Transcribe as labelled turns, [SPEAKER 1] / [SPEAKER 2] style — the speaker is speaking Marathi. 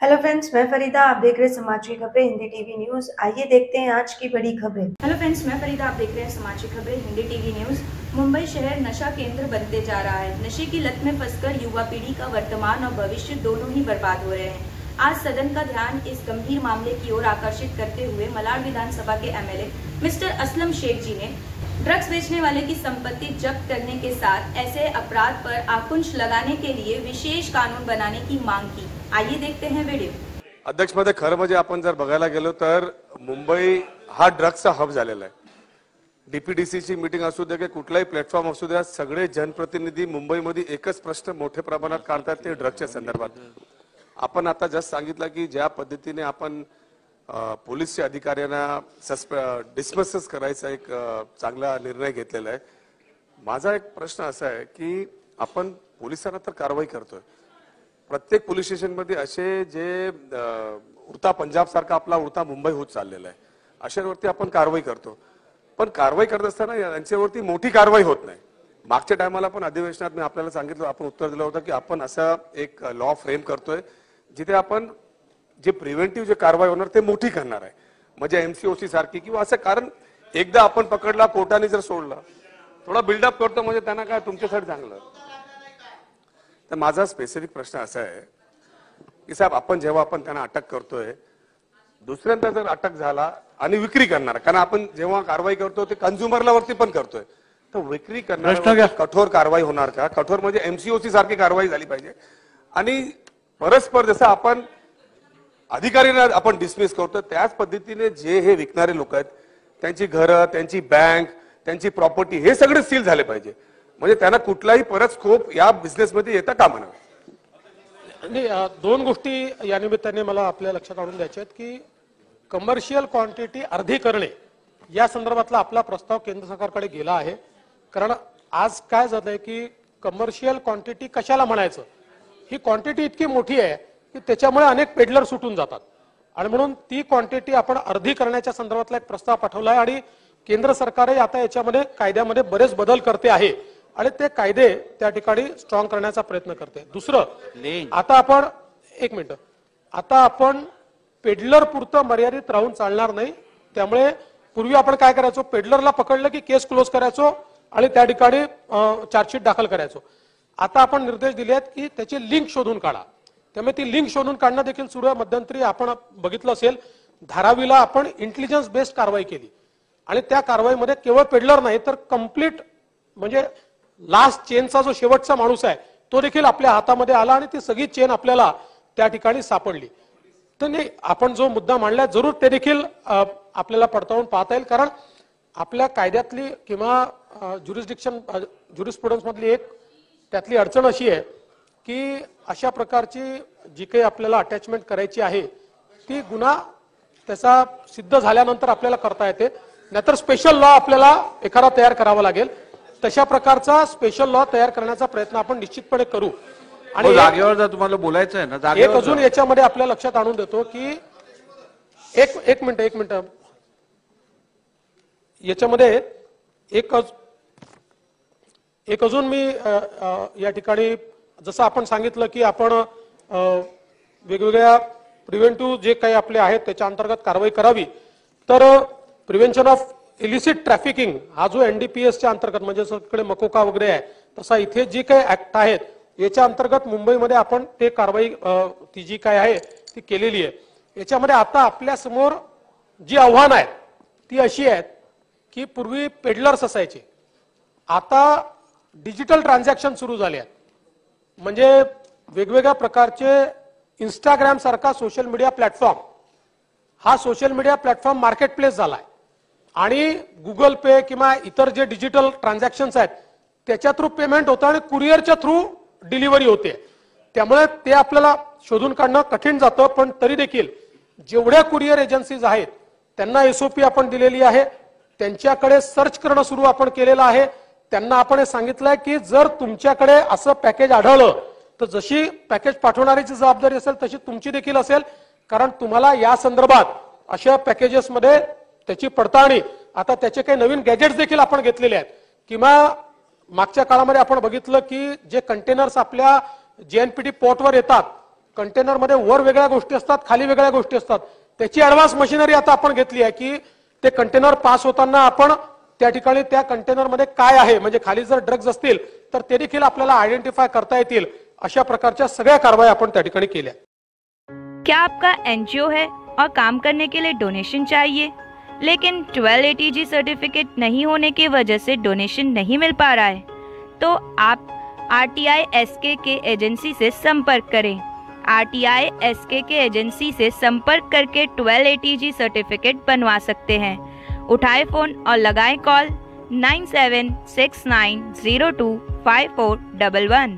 [SPEAKER 1] हेलो फ्रेंड्स, मैं फरीदा, आप देख रहे हैं समाज की खबरें हिंदी टीवी न्यूज। आइए देखते हैं आज की बड़ी खबरें।
[SPEAKER 2] हेलो फ्रेंड्स, मैं फरीदा, आप देख रहे हैं समाज की खबरें हिंदी टीवी न्यूज। मुंबई शहर नशा केंद्र बनते जा रहा है। नशे की लत में फंसकर युवा पीढ़ी का वर्तमान और भविष्य दोनों ही बर्बाद हो रहे हैं। आज सदन का ध्यान इस गंभीर मामले की ओर आकर्षित करते हुए मलाड विधानसभा के एमएलए मिस्टर असलम शेख जी ने ड्रग्स बेचने वाले की संपत्ति जब्त करने के साथ ऐसे अपराध पर अंकुश लगाने के लिए विशेष कानून बनाने की मांग की। आइए देखते हैं वीडियो।
[SPEAKER 3] अध्यक्ष मध्ये खरं म्हणजे आपण जर बघायला गेलो तर मुंबई हा ड्रग्सचा हब झालेला आहे। डीपीडीसीची मीटिंग असू दे की कुठलाही प्लॅटफॉर्म असू दे, सगळे जनप्रतिनिधी मुंबईमध्ये एकच प्रश्न मोठ्या प्रमाणात काढतात ते ड्रग्सच्या संदर्भात। आपण आता जस्ट सांगितलं की ज्या पद्धतीने आपण पोलीसच्या अधिकाऱ्यांना डिसमिस करायचा एक चांगला निर्णय घेतलेला आहे। माझा एक प्रश्न असा आहे की आपण पोलिसांना तर कारवाई करतोय, प्रत्येक पोलीस स्टेशन मध्ये असे जे उडता पंजाब सारखा आपला उडता मुंबई होत चाललेला आहे, अशावरती आपण कारवाई करतो। पण कारवाई करत असताना यांच्यावरती मोठी कारवाई होत नाही। मागच्या टायमाला पण अधिवेशनात मी आपल्याला सांगितलं, आपण उत्तर दिलं होतं की आपण असा एक लॉ फ्रेम करतोय जिथे आपण जे प्रिव्हेंटिव्ह जे कारवाई होणार ते मोठी करणार आहे, म्हणजे एमसीओसी सारखी किंवा असं। कारण एकदा आपण पकडला, कोर्टाने जर सोडला, थोडा बिल्डअप करतो म्हणजे त्यांना काय तुमच्यासाठी चांगलं। तर माझा स्पेसिफिक प्रश्न असा आहे की साहेब, आपण जेव्हा आपण त्यांना अटक करतोय, दुसऱ्यांदा जर अटक झाला आणि विक्री करणार, कारण आपण जेव्हा कारवाई करतो ते कंझ्युमरला वरती पण करतोय, तर विक्री करणार कठोर कारवाई होणार का? कठोर म्हणजे एमसीओसी सारखी कारवाई झाली पाहिजे। आणि परस्पर जसं आपण अधिकाऱ्यांना आपण डिसमिस करतो, त्याच पद्धतीने जे हे विकणारे लोक आहेत त्यांची घरं, त्यांची बँक, त्यांची प्रॉपर्टी हे सगळे सील झाले पाहिजे, म्हणजे त्यांना कुठलाही परत स्कोप या बिझनेसमध्ये येता कामा नये।
[SPEAKER 4] दोन गोष्टी या निमित्ताने मला आपल्या लक्षात आणून द्यायच्या आहेत की कमर्शियल क्वांटिटी अर्धी करणे या संदर्भातला आपला प्रस्ताव केंद्र सरकारकडे गेला आहे। कारण आज काय झालंय की कमर्शियल क्वांटिटी कशाला म्हणायचं, ही क्वांटिटी इतकी मोठी आहे की त्याच्यामुळे अनेक पेडलर सुटून जातात, आणि म्हणून ती क्वांटिटी आपण अर्धी करण्याच्या संदर्भातला एक प्रस्ताव पाठवला आहे। आणि केंद्र सरकारही आता याच्यामध्ये कायद्यामध्ये बरेच बदल करते आहे आणि ते कायदे त्या ठिकाणी स्ट्रॉंग करण्याचा प्रयत्न करते। दुसरं, आता आपण एक मिनिट, आता आपण पेडलर पुरतं मर्यादित राहून चालणार नाही। त्यामुळे पूर्वी आपण काय करायचो, पेडलरला पकडलं की केस क्लोज करायचो आणि त्या ठिकाणी चार्जशीट दाखल करायचो। आता आपण निर्देश दिले आहेत की त्याची लिंक शोधून काढा। त्यामुळे ती लिंक शोधून काढणं देखील सुरू आहे। मध्यंतरी आपण बघितलं असेल, धारावीला आपण इंटेलिजन्स बेस्ड कारवाई केली आणि त्या कारवाईमध्ये केवळ पेडलर नाही तर कंप्लीट म्हणजे लास्ट चेनचा जो शेवटचा माणूस आहे तो देखील आपल्या हातामध्ये आला आणि ती सगळी चेन आपल्याला त्या ठिकाणी सापडली। तर नाही, आपण जो मुद्दा मांडलाय जरूर ते देखील आपल्याला पडताळून पाहता येईल, कारण आपल्या कायद्यातली किंवा ज्युरिस्प्रुडन्स मधली एक त्यातली अडचण अशी आहे की अशा प्रकारची जी काही आपल्याला अटॅचमेंट करायची आहे ती गुन्हा त्याचा सिद्ध झाल्यानंतर आपल्याला करता येते, नाहीतर स्पेशल लॉ आपल्याला एखादा तयार करावा लागेल। तशा प्रकारचा स्पेशल लॉ तयार करण्याचा प्रयत्न आपण निश्चितपणे करू। आणि
[SPEAKER 5] जागेवर जर तुम्हाला बोलायचं आहे ना,
[SPEAKER 4] एक अजून याच्यामध्ये आपल्या लक्षात आणून देतो की एक मिनिट याच्यामध्ये एक अजून मी या ठिकाणी जसं आपण सांगितलं की आपण वेगवेगळ्या प्रिव्हेंटिव्ह जे काही आपले आहेत त्याच्या अंतर्गत कारवाई करावी, तर प्रिव्हेन्शन ऑफ इलिसिट ट्रॅफिकिंग हा जो एनडीपीएसच्या अंतर्गत म्हणजे सगळे मकोका वगैरे आहे, तसा इथे जी काही ऍक्ट आहेत याच्या अंतर्गत मुंबईमध्ये आपण ते कारवाई ती जी काय आहे ती केलेली आहे। याच्यामध्ये आता आपल्या समोर जी आव्हान आहेत ती अशी आहेत की पूर्वी पेडलर्स असायचे, आता डिजिटल ट्रान्झॅक्शन सुरू झाले आहेत। म्हणजे वेगवेगळ्या प्रकारचे इंस्टाग्राम सारखा सोशल मीडिया प्लॅटफॉर्म, हा social media platform market place झालाय आणि गुगल पे किंवा इतर जे डिजिटल ट्रान्झॅक्शन्स आहेत त्याच्या थ्रू पेमेंट होतं आणि कुरिअरच्या थ्रू डिलिव्हरी होते। त्यामुळे ते आपल्याला शोधून काढणं कठीण जातं, पण तरी देखील जेवढ्या कुरिअर एजन्सीज आहेत त्यांना एसओपी आपण दिलेली आहे, त्यांच्याकडे सर्च करणं सुरू आपण केलेलं आहे। त्यांना आपण हे सांगितलंय की जर तुमच्याकडे असं पॅकेज आढळलं तर जशी पॅकेज पाठवणारीची जबाबदारी असेल तशी तुमची देखील असेल, कारण तुम्हाला या संदर्भात अशा पॅकेजेसमध्ये त्याची पडताळणी, आता त्याचे काही नवीन गॅजेट्स देखील आपण घेतलेले आहेत किंवा मागच्या काळामध्ये आपण बघितलं की जे कंटेनर्स आपल्या JNPT पोर्टवर येतात, कंटेनरमध्ये वर वेगळ्या गोष्टी असतात, खाली वेगळ्या गोष्टी असतात, त्याची ऍडव्हान्स मशिनरी आता आपण घेतली आहे की ते कंटेनर पास होताना आपण त्या ठिकाणी त्या कंटेनरमध्ये काय आहे, म्हणजे खाली जर ड्रग्ज असतील तर ते देखील आपल्याला आयडेंटिफाय करता येतील, अशा प्रकारच्या सगळ्या कारवाई आपण त्या ठिकाणी केल्या।
[SPEAKER 2] क्या आपका NGO है और काम करने के लिए डोनेशन चाहिए, लेकिन 1280G सर्टिफिकेट नहीं होने की वजह से डोनेशन नहीं मिल पा रहा है, तो आप RTI SKK एजेंसी से संपर्क करें। RTI SKK एजेंसी से संपर्क करके 1280G सर्टिफिकेट बनवा सकते हैं। उठाए फोन और लगाएं कॉल 9769025411।